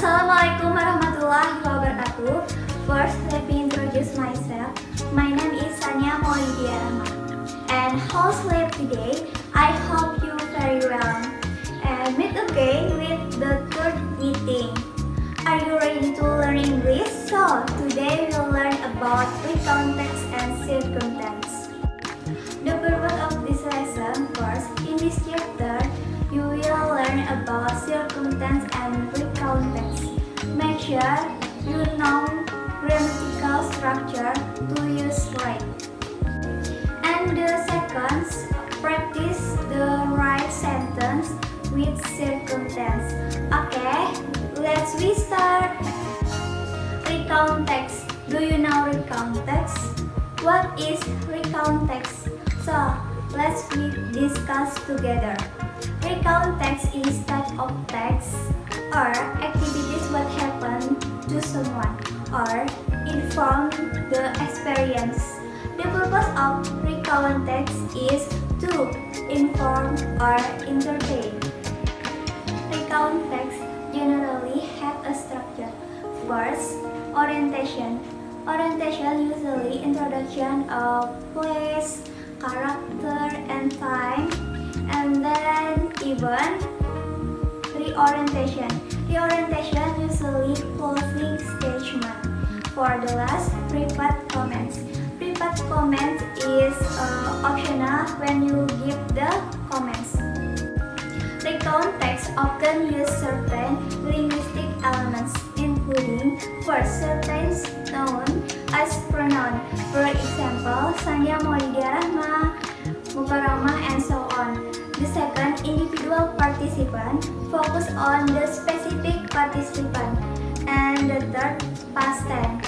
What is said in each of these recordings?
Assalamualaikum warahmatullahi wabarakatuh. First, let me introduce myself. My name is Sania Maulidi Rahma. And how sleep today? I hope you very well. And meet again with the third meeting. Are you ready to learn English? So, today we'll learn about recount text and circumstance. The purpose of this lesson, first, in this chapter, you will learn about circumstance and recount text. Make sure you know grammatical structure to use right. And the second, practice the right sentence with circumstance. Okay, let's restart. Recount text. Do you know recount text? What is recount text? So, let's discuss together. Recount text is type of text or activities what happened to someone or inform the experience. The purpose of recount text is to inform or entertain. Recount text generally have a structure. First, orientation. Orientation usually introduction of place, character, and time, and then event. Reorientation. Reorientation usually closing statement. For the last, private comments. Private comments is optional when you give the comments. Recount text often use certain linguistic elements, including first certain noun as pronoun. For example, Sania Maulidi Rahma, Mukarramah, and so on. The second, individual participant, focus on the specific participant. And the third, past tense.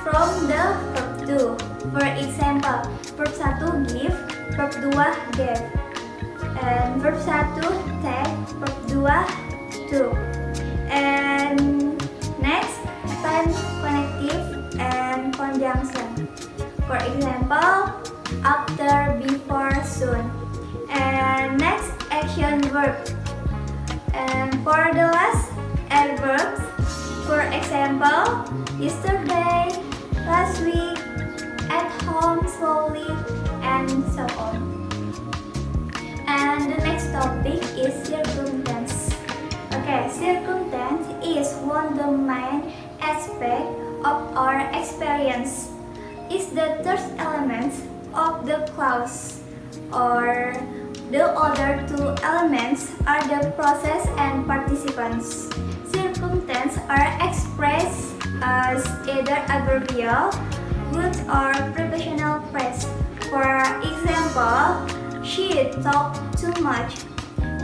From the verb to. For example, verb 1 give, verb 2 gave. And verb 1 take, verb 2 took. And next, time connective and conjunction. For example, after, before, soon. And next, action verb. And for the last, adverbs. For example, yesterday, last week, at home, slowly, and so on. And the next topic is circumstance. Okay, circumstance is one of the main aspects of our experience. It's the third element of the clause, or the other two elements are the process and participants. Circumstances are expressed as either adverbial, good, or prepositional phrase. For example, she talked too much.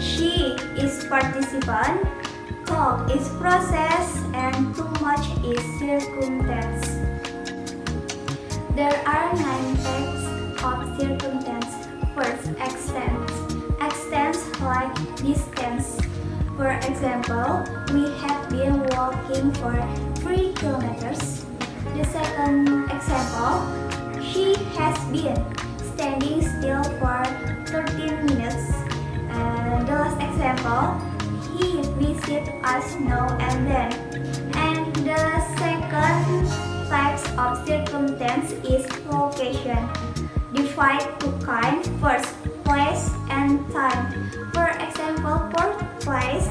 She is participant, talk is process, and too much is circumstance. There are 9 types of circumstance. First, extent. Extent like distance. For example, we have been walking for 3 kilometers. The second example, she has been standing still for 13 minutes. And the last example, he visited us now and then. And the second types of circumstance is location. Divide two kinds. First, place and time. For example, for place,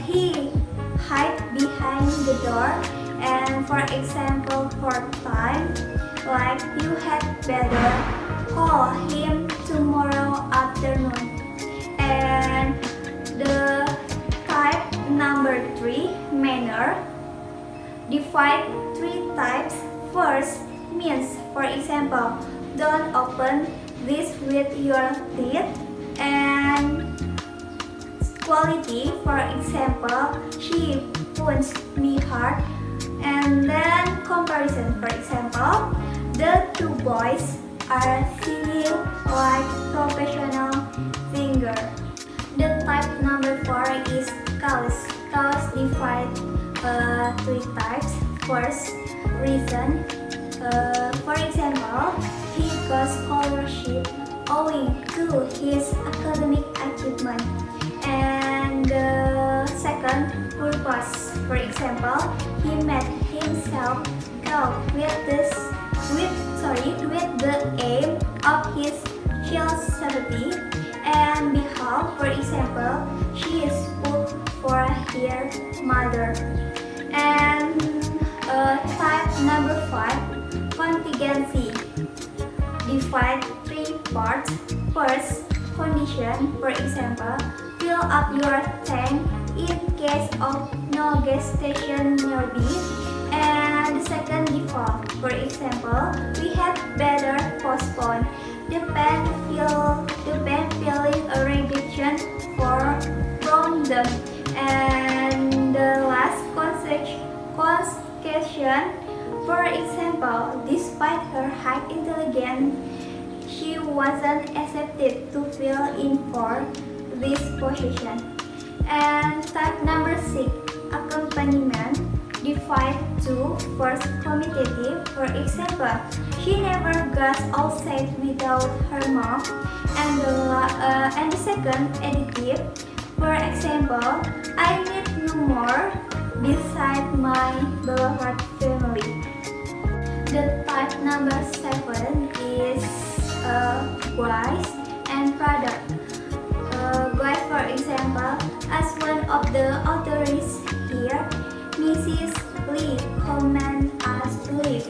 he hide behind the door. And for example, for time, like you had better call him tomorrow afternoon. And the type number 3, manner. Divide 3 types. First, means. For example, don't open this with your teeth. And quality, for example, she punched me hard. And then comparison, for example, the 2 boys are singing like professional singer. The type number 4 is cause. Cause divide 3 types. First, reason. For example, he got scholarship owing to his academic achievement. And the second, purpose. example, he made himself go with the aim of his curiosity and behalf. For example, she spoke for her mother. And type number 5, contingency. Divide 3 parts. First, condition. For example, fill up your tank in case of no gas station nearby. And the second, default. For example, we had better postpone the pen feeling a rejection from them. And the last question. For example, despite her high intelligence, she wasn't accepted to fill in for this position. And type number 6, accompaniment. Divide 2. First, commutative. For example, she never goes outside without her mom. And the second, additive. For example, I need no more beside my beloved family. The type number 7 is guys and product. Guys, for example, as one of the authorities here, Mrs. Lee command us to leave.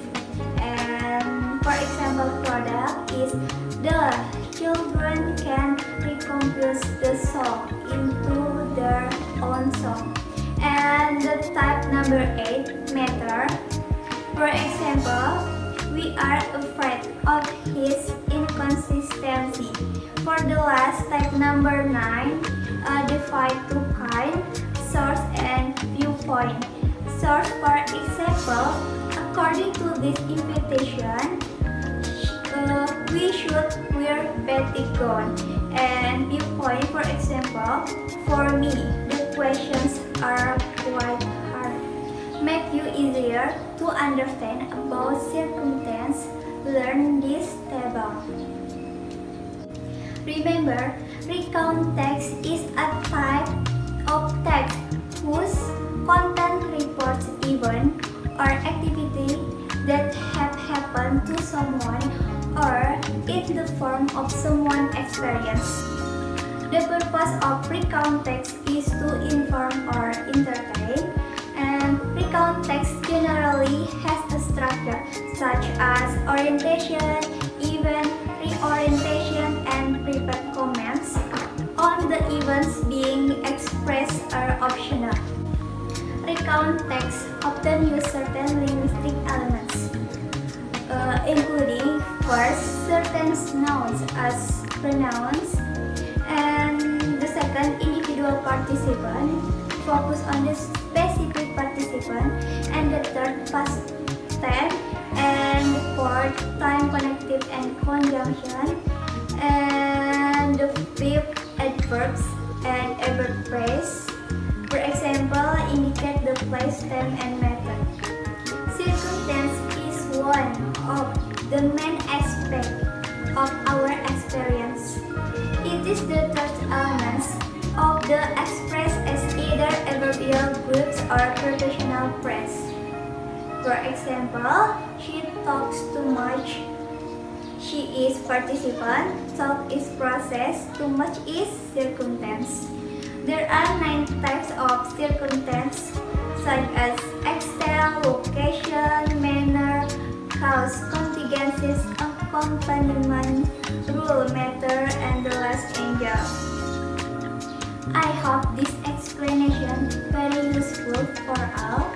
And for example, product is the children can recompose the song into their own song. And the type number 8, matter. For example, we are afraid of his inconsistency. For the last, type number 9, divide 2 kind, source and viewpoint. Source, for example, according to this invitation, we should wear batik gown. And viewpoint, for example, for me, the questions are quite hard. Make you easier to understand about circumstance, learn this table. Remember, recount text is a type of text whose content reports event or activity that have happened to someone or in the form of someone's experience. The purpose of recount text is to inform or entertain, and recount text generally has a structure such as orientation, event, reorientation, and prepared comments on the events being expressed are optional. Recount text often use certain linguistic elements, including first, certain nouns as pronouns, and the second, individual participant, focus on the specific participant, and the third, past tense, and the fourth, time connective and conjunction, and the fifth, adverbs and adverb phrase. For example, indicate the place, time, and method. Circumstance is one of the main aspects of our experience. It is the third element of the expressed as either adverbial groups or prepositional phrase. For example, she talks too much. She is participant, talk is process, too much is circumstance. There are 9 types of circumstance such as extent, location, manner, cause, contingencies, accompaniment, rule, matter, and the last angel. I hope this explanation very useful for all.